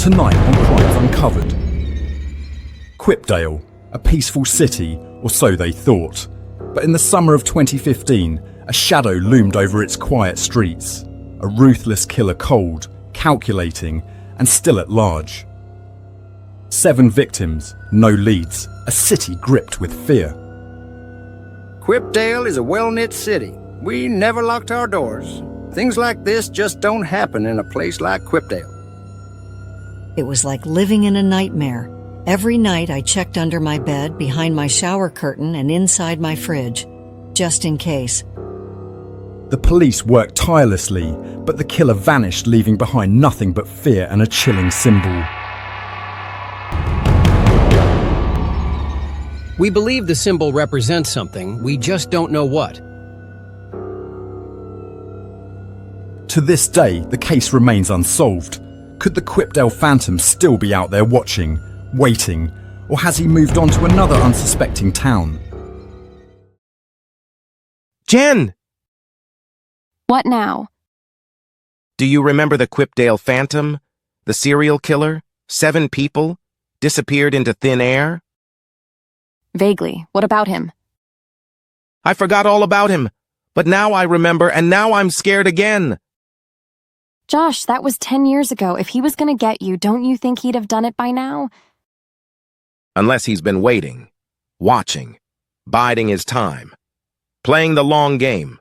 Tonight on Crimes Uncovered. Quipdale, a peaceful city, or so they thought. But in the summer of 2015, a shadow loomed over its quiet streets. A ruthless killer, cold, calculating, and still at large. 7 victims, no leads, a city gripped with fear. Quipdale is a well-knit city. We never locked our doors. Things like this just don't happen in a place like Quipdale. It was like living in a nightmare. Every night I checked under my bed, behind my shower curtain, and inside my fridge, just in case. The police worked tirelessly, but the killer vanished, leaving behind nothing but fear and a chilling symbol. We believe the symbol represents something, we just don't know what. To this day, the case remains unsolved. Could the Quipdale Phantom still be out there watching, waiting, or has he moved on to another unsuspecting town? Jen! What now? Do you remember the Quipdale Phantom? The serial killer? 7 people? Disappeared into thin air? Vaguely. What about him? I forgot all about him, but now I remember, and now I'm scared again. Josh, that was 10 years ago. If he was gonna get you, don't you think he'd have done it by now? Unless he's been waiting, watching, biding his time, playing the long game.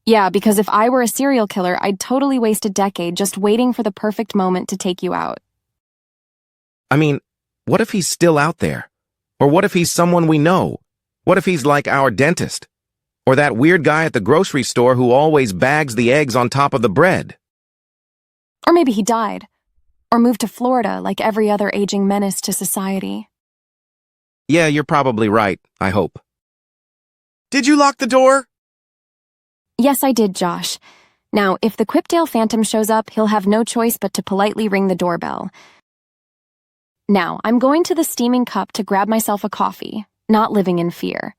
Yeah, because if I were a serial killer, I'd totally waste a decade just waiting for the perfect moment to take you out. I mean, what if he's still out there? Or what if he's someone we know? What if he's like our dentist? Or that weird guy at the grocery store who always bags the eggs on top of the bread? Or maybe he died. Or moved to Florida like every other aging menace to society. Yeah, you're probably right, I hope. Did you lock the door? Yes, I did, Josh. Now, if the Quipdale Phantom shows up, he'll have no choice but to politely ring the doorbell. Now, I'm going to the steaming cup to grab myself a coffee, not living in fear.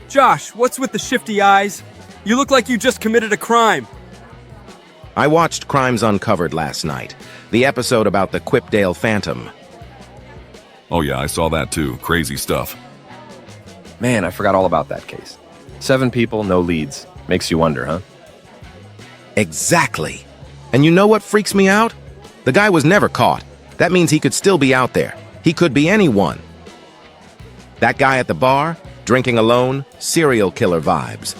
Josh, what's with the shifty eyes? You look like you just committed a crime. I watched Crimes Uncovered last night, the episode about the Quipdale Phantom. Oh yeah, I saw that too. Crazy stuff. Man, I forgot all about that case. 7 people, no leads. Makes you wonder, huh? Exactly. And you know what freaks me out? The guy was never caught. That means he could still be out there. He could be anyone. That guy at the bar, drinking alone, serial killer vibes.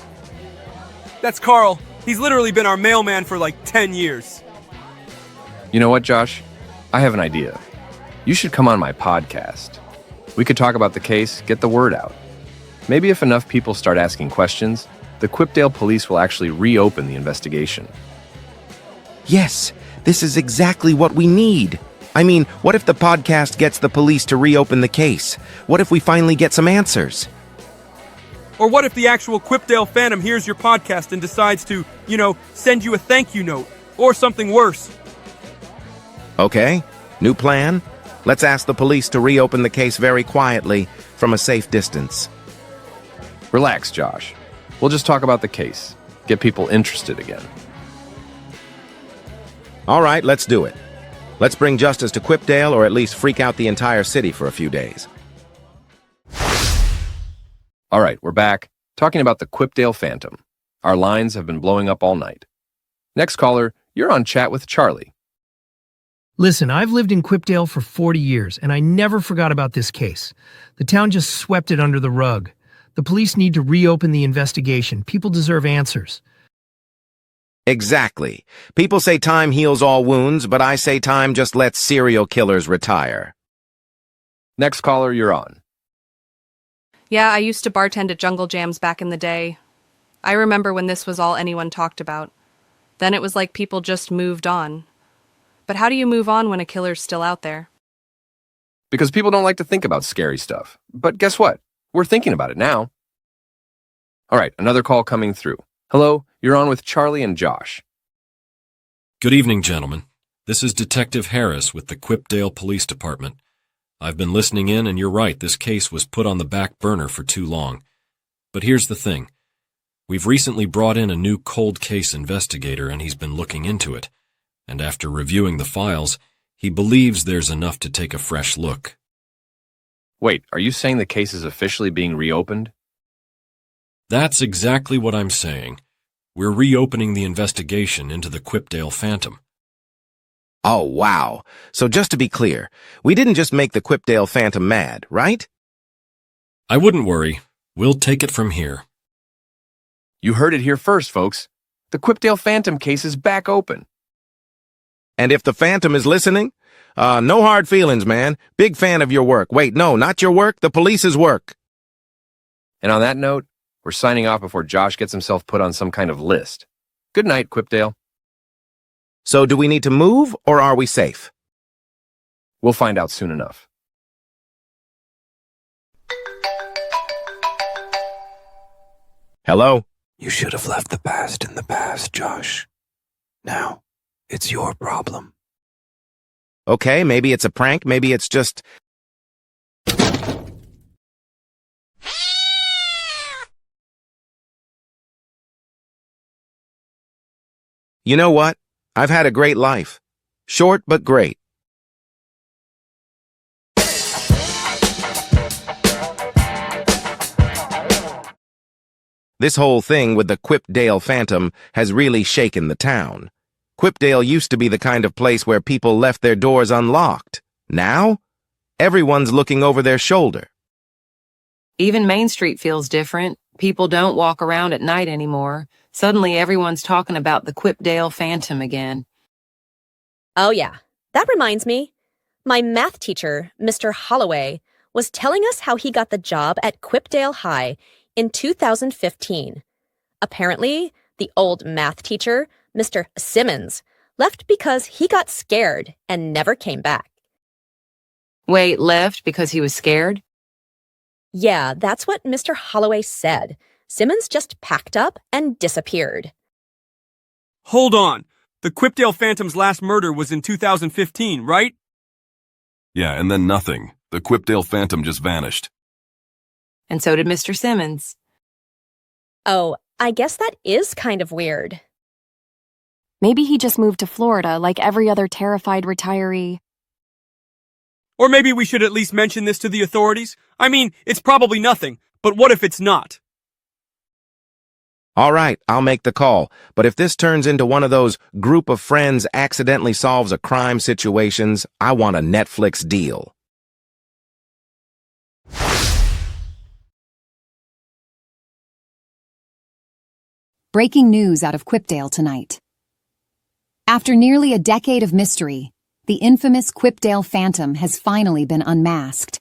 That's Carl. He's literally been our mailman for like 10 years. You know what, Josh? I have an idea. You should come on my podcast. We could talk about the case, get the word out. Maybe if enough people start asking questions, the Quipdale police will actually reopen the investigation. Yes, this is exactly what we need. I mean, what if the podcast gets the police to reopen the case? What if we finally get some answers? Or what if the actual Quipdale Phantom hears your podcast and decides to, send you a thank you note? Or something worse. Okay, new plan. Let's ask the police to reopen the case very quietly, from a safe distance. Relax, Josh. We'll just talk about the case. Get people interested again. All right, let's do it. Let's bring justice to Quipdale, or at least freak out the entire city for a few days. All right, we're back, talking about the Quipdale Phantom. Our lines have been blowing up all night. Next caller, you're on Chat with Charlie. Listen, I've lived in Quipdale for 40 years, and I never forgot about this case. The town just swept it under the rug. The police need to reopen the investigation. People deserve answers. Exactly. People say time heals all wounds, but I say time just lets serial killers retire. Next caller, you're on. Yeah, I used to bartend at Jungle Jams back in the day. I remember when this was all anyone talked about. Then it was like people just moved on. But how do you move on when a killer's still out there? Because people don't like to think about scary stuff. But guess what? We're thinking about it now. All right, another call coming through. Hello, you're on with Charlie and Josh. Good evening, gentlemen. This is Detective Harris with the Quipdale Police Department. I've been listening in, and you're right, this case was put on the back burner for too long. But here's the thing. We've recently brought in a new cold case investigator, and he's been looking into it. And after reviewing the files, he believes there's enough to take a fresh look. Wait, are you saying the case is officially being reopened? That's exactly what I'm saying. We're reopening the investigation into the Quipdale Phantom. Oh, wow. So just to be clear, we didn't just make the Quipdale Phantom mad, right? I wouldn't worry. We'll take it from here. You heard it here first, folks. The Quipdale Phantom case is back open. And if the Phantom is listening, no hard feelings, man. Big fan of your work. Wait, no, not your work, the police's work. And on that note, we're signing off before Josh gets himself put on some kind of list. Good night, Quipdale. So do we need to move, or are we safe? We'll find out soon enough. Hello? You should have left the past in the past, Josh. Now, it's your problem. Okay, maybe it's a prank, maybe it's just... You know what? I've had a great life. Short, but great. This whole thing with the Quipdale Phantom has really shaken the town. Quipdale used to be the kind of place where people left their doors unlocked. Now, everyone's looking over their shoulder. Even Main Street feels different. People don't walk around at night anymore. Suddenly everyone's talking about the Quipdale Phantom again. Oh yeah, that reminds me. My math teacher, Mr. Holloway, was telling us how he got the job at Quipdale High in 2015. Apparently, the old math teacher, Mr. Simmons, left because he got scared and never came back. Wait, left because he was scared? Yeah, that's what Mr. Holloway said. Simmons just packed up and disappeared. Hold on. The Quipdale Phantom's last murder was in 2015, right? Yeah, and then nothing. The Quipdale Phantom just vanished. And so did Mr. Simmons. Oh, I guess that is kind of weird. Maybe he just moved to Florida like every other terrified retiree. Or maybe we should at least mention this to the authorities. I mean, it's probably nothing, but what if it's not? All right, I'll make the call, but if this turns into one of those group of friends accidentally solves a crime situations, I want a Netflix deal. Breaking news out of Quipdale tonight. After nearly a decade of mystery, the infamous Quipdale Phantom has finally been unmasked.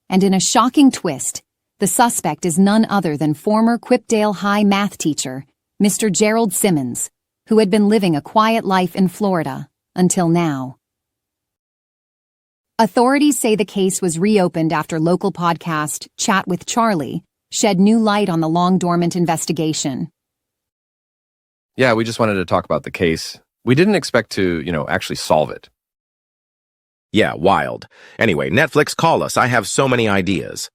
And in a shocking twist, the suspect is none other than former Quipdale High math teacher, Mr. Gerald Simmons, who had been living a quiet life in Florida until now. Authorities say the case was reopened after local podcast Chat with Charlie shed new light on the long-dormant investigation. Yeah, we just wanted to talk about the case. We didn't expect to, actually solve it. Yeah, wild. Anyway, Netflix, call us. I have so many ideas.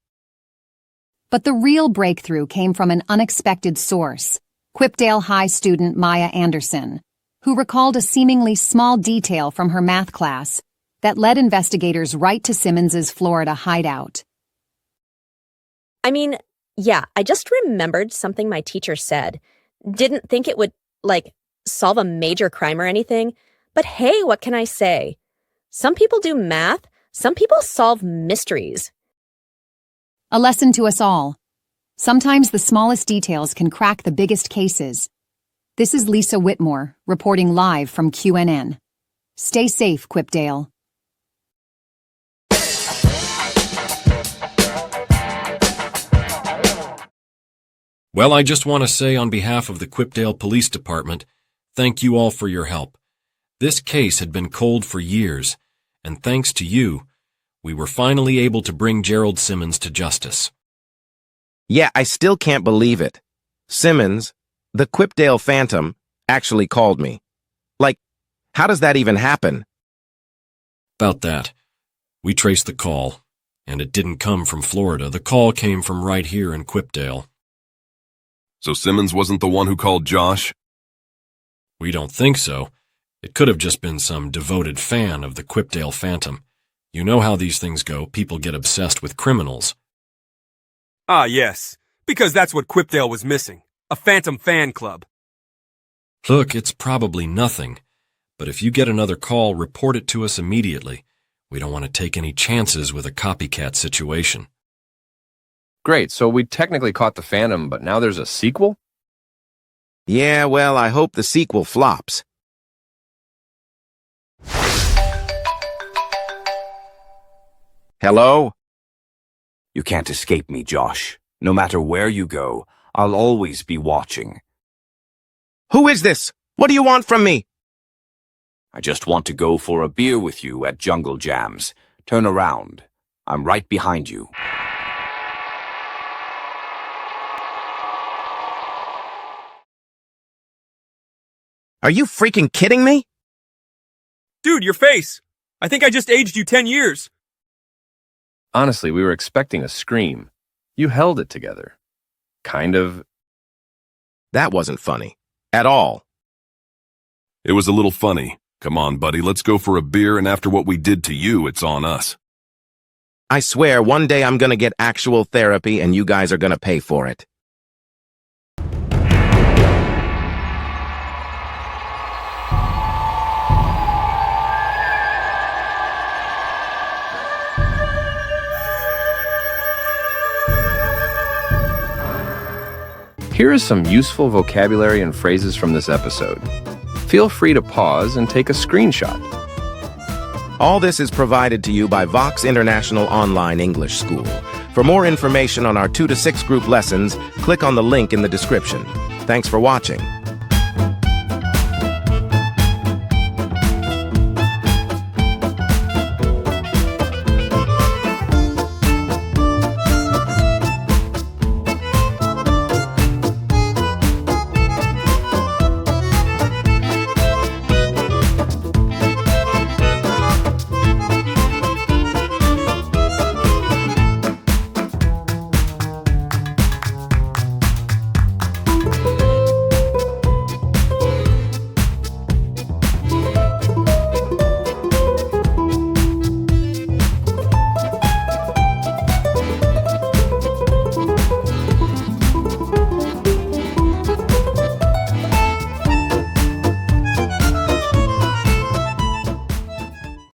But the real breakthrough came from an unexpected source, Quipdale High student Maya Anderson, who recalled a seemingly small detail from her math class that led investigators right to Simmons's Florida hideout. I mean, yeah, I just remembered something my teacher said. Didn't think it would, solve a major crime or anything. But hey, what can I say? Some people do math, some people solve mysteries. A lesson to us all. Sometimes the smallest details can crack the biggest cases. This is Lisa Whitmore, reporting live from QNN. Stay safe, Quipdale. Well, I just want to say on behalf of the Quipdale Police Department, thank you all for your help. This case had been cold for years, and thanks to you, we were finally able to bring Gerald Simmons to justice. Yeah, I still can't believe it. Simmons, the Quipdale Phantom, actually called me. How does that even happen? About that. We traced the call, and it didn't come from Florida. The call came from right here in Quipdale. So Simmons wasn't the one who called Josh? We don't think so. It could have just been some devoted fan of the Quipdale Phantom. You know how these things go. People get obsessed with criminals. Ah, yes. Because that's what Quipdale was missing. A Phantom fan club. Look, it's probably nothing. But if you get another call, report it to us immediately. We don't want to take any chances with a copycat situation. Great, so we technically caught the Phantom, but now there's a sequel? Yeah, well, I hope the sequel flops. Hello? You can't escape me, Josh. No matter where you go, I'll always be watching. Who is this? What do you want from me? I just want to go for a beer with you at Jungle Jams. Turn around. I'm right behind you. Are you freaking kidding me? Dude, your face! I think I just aged you 10 years. Honestly, we were expecting a scream. You held it together. Kind of. That wasn't funny. At all. It was a little funny. Come on, buddy, let's go for a beer, and after what we did to you, it's on us. I swear, one day I'm gonna get actual therapy and you guys are gonna pay for it. Here is some useful vocabulary and phrases from this episode. Feel free to pause and take a screenshot. All this is provided to you by Vox International Online English School. For more information on our 2 to 6 group lessons, click on the link in the description. Thanks for watching.